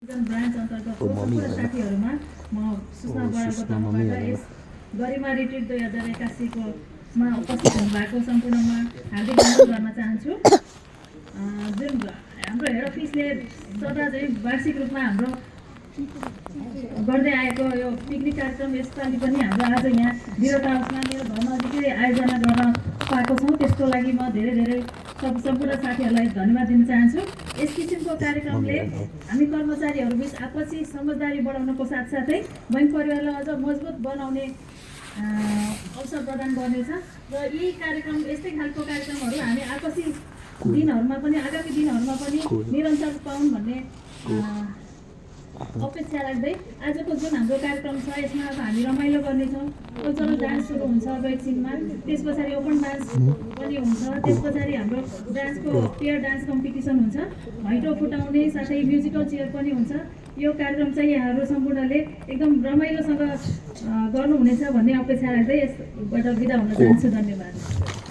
Branch अन्तर्गतको सम्पूर्ण साथीहरूमा म सुषमा बरालको तर्फबाट यस गरिमा रिट्रिट 2081 मा उपस्थित हुनुभएको सम्पूर्णमा हार्दिक अनुरोध गर्न चाहन्छु। जुन हाम्रो हेड अफिसले सदा चाहिँ वार्षिक रूपमा हाम्रो गर्दै आएको यो पिकनिक कार्यक्रम यसपालि पनि हाम्रो आज यहाँ बिरोटा हाउसमा मेरो धर्मजीले आयोजना गर्न पाएको छौँ। त्यसको लागि म धेरै सम्पूर्ण साथीहरूलाई धन्यवाद दिन चाहन्छु। यस किसिमको कार्यक्रमले हामी कर्मचारीहरूबीच आपसी समझदारी बढाउनको साथसाथै बैंक परिवारलाई अझ मजबुत बनाउने अवसर प्रदान गर्नेछ र यी कार्यक्रम यस्तै खालको कार्यक्रमहरू हामी आपसी दिनहरूमा पनि आगामी दिनहरूमा पनि निरन्तर पाउन् भन्ने अपेक्षा राख्दै आजको जुन हाम्रो कार्यक्रम छ यसमा अब हामी रमाइलो गर्नेछौँ। कल्चरल डान्स सुरु हुन्छ एकछिनमा, त्यस पछाडि ओपन डान्स पनि हुन्छ, त्यस पछाडि हाम्रो डान्सको पेयर डान्स कम्पिटिसन हुन्छ, भैटो फुटाउने साथै म्युजिकल चेयर पनि हुन्छ। यो कार्यक्रम चाहिँ यहाँहरू सम्पूर्णले एकदम रमाइलोसँग गर्नुहुनेछ भन्ने अपेक्षा राख्दै यसबाट बिदा हुन चाहन्छु। धन्यवाद।